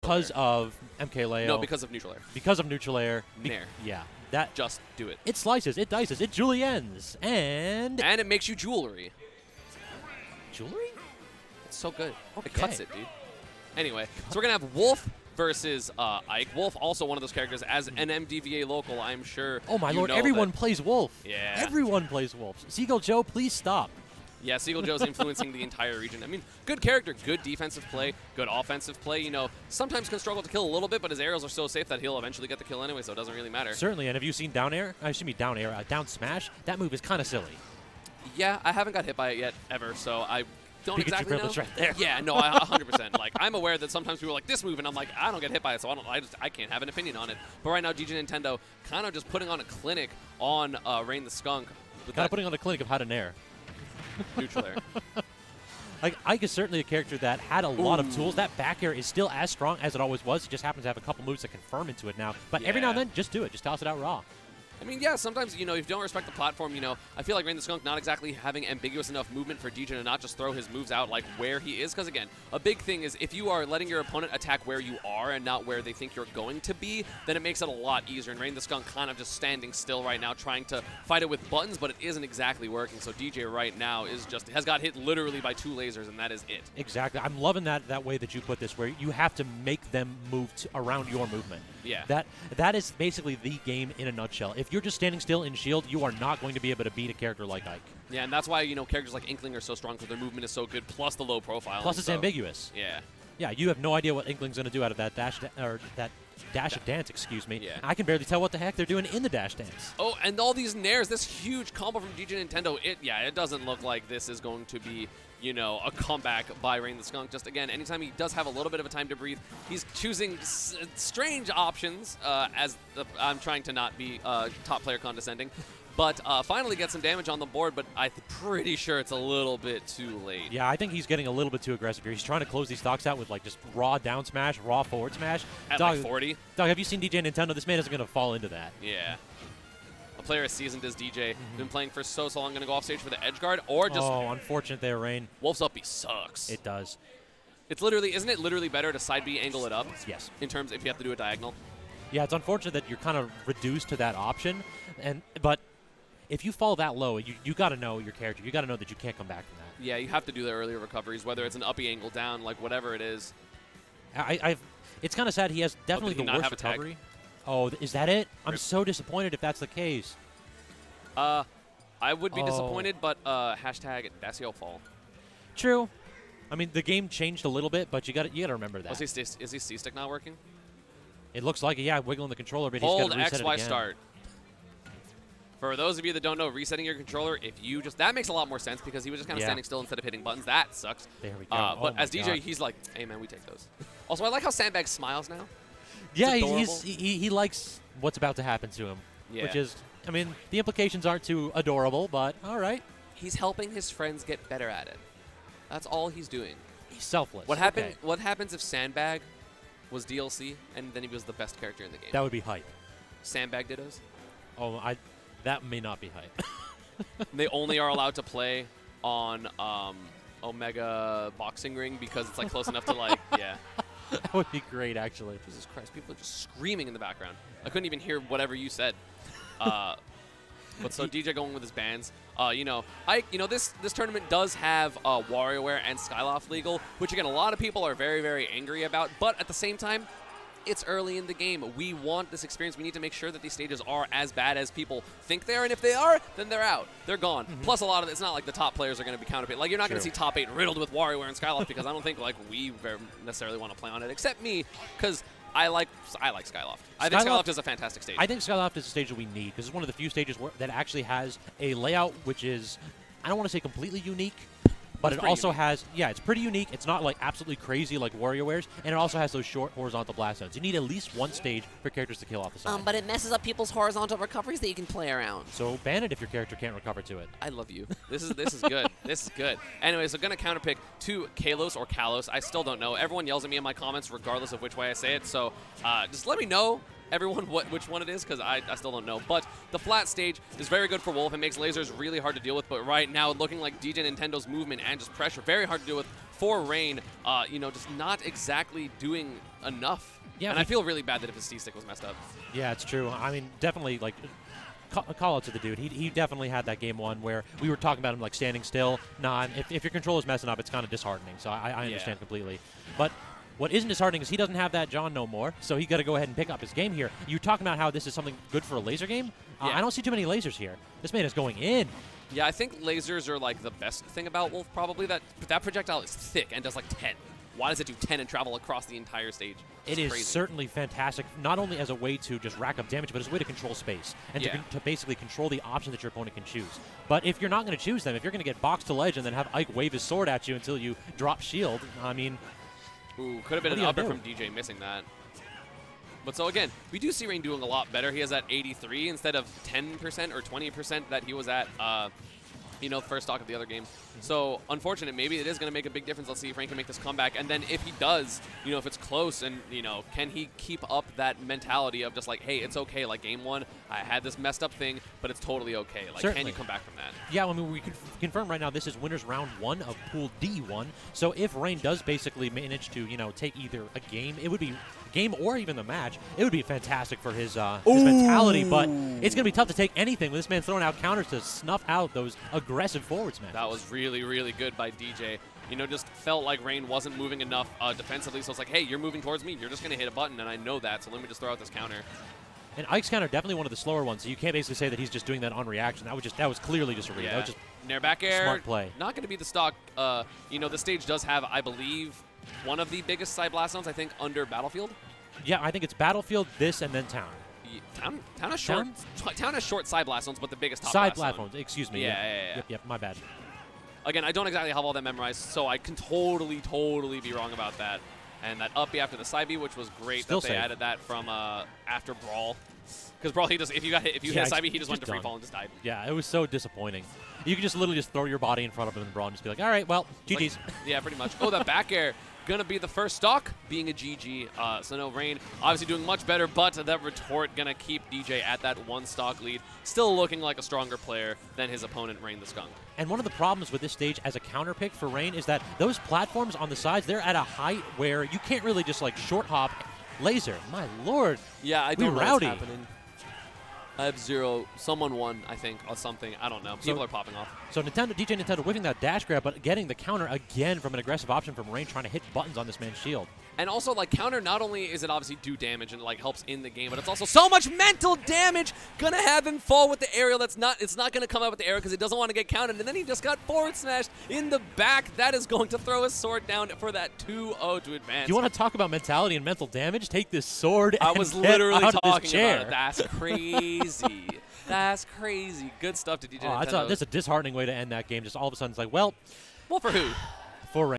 because of MKLeo. No, because of neutral air. Because of neutral air. Nair. Yeah. Just do it. It slices, it dices, it juliennes, and it makes you jewelry. Jewelry? It's so good. Okay. It cuts it, dude. Anyway, so we're going to have Wolf versus Ike. Wolf, also one of those characters. As an MDVA local, I'm sure oh my lord, everyone plays Wolf. Yeah. Everyone plays Wolf. Seagull Joe, please stop. Yeah, Seagull Joe's influencing the entire region. I mean, good character, good defensive play, good offensive play. You know, sometimes can struggle to kill a little bit, but his arrows are so safe that he'll eventually get the kill anyway, so it doesn't really matter. Certainly, and have you seen down air? Excuse me, down air, down smash? That move is kind of silly. Yeah, I haven't got hit by it yet, ever, so I don't Pikachu exactly know. Right there. Yeah, no, 100%. Like, I'm aware that sometimes people are like, this move, and I'm like, I don't get hit by it, so I can't have an opinion on it. But right now, GG Nintendo kind of just putting on a clinic on RayneTheSkunk. Kind of putting on a clinic of how to nair. Neutral air. Like, Ike is certainly a character that had a lot of tools. That back air is still as strong as it always was. It just happens to have a couple moves that confirm into it now. But every now and then, just do it. Just toss it out raw. I mean, yeah, sometimes, you know, if you don't respect the platform, you know, I feel like RayneTheSkunk not exactly having ambiguous enough movement for DJ to not just throw his moves out, like, where he is. Because, again, a big thing is if you are letting your opponent attack where you are and not where they think you're going to be, then it makes it a lot easier. And RayneTheSkunk kind of just standing still right now, trying to fight it with buttons, but it isn't exactly working. So DJ right now is just, has got hit literally by 2 lasers, and that is it. Exactly. I'm loving that way that you put this, where you have to make them move around your movement. Yeah. That is basically the game in a nutshell. If you're just standing still in shield, you are not going to be able to beat a character like Ike. Yeah, and that's why, you know, characters like Inkling are so strong, because their movement is so good, plus the low profile. Plus it's ambiguous. Yeah. Yeah, you have no idea what Inkling's going to do out of that dash dance, excuse me. Yeah. I can barely tell what the heck they're doing in the dash dance. Oh, and all these nairs, this huge combo from GG Nintendo, it doesn't look like this is going to be, you know, a comeback by RayneTheSkunk. Just, again, anytime he does have a little bit of a time to breathe, he's choosing strange options, I'm trying to not be top player condescending. But finally get some damage on the board, but I'm pretty sure it's a little bit too late. Yeah, I think he's getting a little bit too aggressive here. He's trying to close these stocks out with, like, just raw down smash, raw forward smash. At like 40? Dog, have you seen DJ Nintendo? This man isn't going to fall into that. Yeah. A player as seasoned as DJ, been playing for so long, going to go off stage for the edge guard, or just... Oh, unfortunate there, Rain. Wolf's up B sucks. It does. It's literally, isn't it literally better to side B angle it up? Yes. In terms, if you have to do a diagonal? Yeah, it's unfortunate that you're kind of reduced to that option, but... If you fall that low, you got to know your character. You got to know that you can't come back from that. Yeah, you have to do the earlier recoveries, whether it's an uppy angle down, like whatever it is. It's kind of sad. He has definitely the worst recovery. Oh, is that it? I'm so disappointed if that's the case. I would be disappointed, but hashtag Dacio fall. True. I mean, the game changed a little bit, but you got to remember that. Is his C-stick not working? It looks like it. Yeah, wiggling the controller, but Hold he's got to reset XY it again. start. For those of you that don't know, resetting your controller, if you just... That makes a lot more sense because he was just kind of standing still instead of hitting buttons. That sucks. There we go. But as DJ, he's like, hey, man, we take those. Also, I like how Sandbag smiles now. Yeah, he likes what's about to happen to him. Yeah. Which is, I mean, the implications aren't too adorable, but all right. He's helping his friends get better at it. That's all he's doing. He's selfless. What happens if Sandbag was DLC and then he was the best character in the game? That would be hype. Sandbag dittos? Oh, that may not be hype. They only are allowed to play on Omega Boxing Ring because it's like close enough to like, yeah. That would be great, actually. Jesus Christ, people are just screaming in the background. I couldn't even hear whatever you said. But so DJ going with his bands. This tournament does have WarioWare and Skyloft legal, which again a lot of people are very, very angry about. But at the same time, it's early in the game. We want this experience. We need to make sure that these stages are as bad as people think they are. And if they are, then they're out. They're gone. Plus, a lot of it's not like the top players are going to be counterpicked. Like, you're not going to see top 8 riddled with WarioWare and Skyloft because I don't think, like, we necessarily want to play on it, except me, because I like Skyloft. I think Skyloft is a fantastic stage. I think Skyloft is a stage that we need because it's one of the few stages that actually has a layout which is, I don't want to say completely unique, but it also has, it's pretty unique. It's not like absolutely crazy like WarioWare's, and it also has those short horizontal blast zones. You need at least one stage for characters to kill off the side. But it messes up people's horizontal recoveries that you can play around. So ban it if your character can't recover to it. I love you. This is good. This is good. Anyway, so going to counterpick to Kalos or Kalos. I still don't know. Everyone yells at me in my comments regardless of which way I say it. So just let me know, everyone, which one it is, because I still don't know. But the flat stage is very good for Wolf. It makes lasers really hard to deal with. But right now, looking like DJ Nintendo's movement and just pressure, very hard to deal with for Rain, you know, just not exactly doing enough. Yeah, and I feel really bad that if his C-stick was messed up. Yeah, it's true. I mean, definitely, like, call out to the dude. He definitely had that game one where we were talking about him, like, standing still. Nah, if your controller's messing up, it's kind of disheartening. So I understand completely. But what isn't disheartening is he doesn't have that John no more, so he got to go ahead and pick up his game here. You're talking about how this is something good for a laser game? Yeah. I don't see too many lasers here. This man is going in. Yeah, I think lasers are, like, the best thing about Wolf, probably. That projectile is thick and does, like, 10. Why does it do 10 and travel across the entire stage? It is certainly fantastic, not only as a way to just rack up damage, but as a way to control space and to basically control the options that your opponent can choose. But if you're not going to choose them, if you're going to get boxed to ledge and then have Ike wave his sword at you until you drop shield, I mean... Ooh, could have been an upper from DJ missing that. But so again, we do see Rain doing a lot better. He has that 83 instead of 10% or 20% that he was at, you know, first stock of the other game. So unfortunate, maybe it is going to make a big difference. Let's see if Rain can make this comeback. And then if he does, you know, if it's close and, you know, can he keep up that mentality of just like, hey, it's okay. Like game one, I had this messed up thing, but it's totally okay. Like, can you come back from that? Yeah, I mean, we can confirm right now this is winners round 1 of Pool D1. So if Rain does basically manage to, you know, take either a game, it would be game or even the match, it would be fantastic for his mentality, but it's going to be tough to take anything with this man throwing out counters to snuff out those aggressive forward smashes. That was really, really good by DJ. You know, just felt like Rain wasn't moving enough defensively, so it's like, hey, you're moving towards me, you're just going to hit a button, and I know that, so let me just throw out this counter. And Ike's counter definitely one of the slower ones, so you can't basically say that he's just doing that on reaction. That was clearly just a read. That was just Nair back air. Smart play. Not going to be the stock. You know, this stage does have, I believe, one of the biggest side blast zones, I think, under Battlefield. Yeah, I think it's Battlefield, this, and then Town. Town has short. Town has short side blast zones, but the biggest top side blast zones. Excuse me. Yeah. Yep, my bad. Again, I don't exactly have all that memorized, so I can totally be wrong about that. And that up B after the side B, which was great. Still that they added that from after Brawl, because Brawl if you hit side B, he just went to free fall and just died. Yeah, it was so disappointing. You could just literally just throw your body in front of him in Brawl and just be like, all right, well, GG's. Like, yeah, pretty much. Oh, that back air. Gonna be the first stock, being a GG. So no, Rain obviously doing much better, but that retort gonna keep DJ at that 1 stock lead. Still looking like a stronger player than his opponent, RayneTheSkunk. And one of the problems with this stage as a counter pick for Rain is that those platforms on the sides, they're at a height where you can't really just like short hop laser. My lord. Yeah, I don't know rowdy. what's happening. I have 0. Someone won, I think, or something. I don't know. People are popping off. So DJ Nintendo whiffing that dash grab, but getting the counter again from an aggressive option from Rain, trying to hit buttons on this man's shield. And also, like, counter, not only is it obviously do damage and, like, helps in the game, but it's also so much mental damage. Gonna have him fall with the aerial. It's not gonna come out with the aerial because he doesn't want to get counted. And then he just got forward smashed in the back. That is going to throw his sword down for that 2-0 to advance. You want to talk about mentality and mental damage? Take this sword I and was get literally out of this talking chair. about it. That's crazy. That's crazy. Good stuff to DJ Nintendo. That's a disheartening way to end that game. Just all of a sudden, it's like, well, for who? For Rain.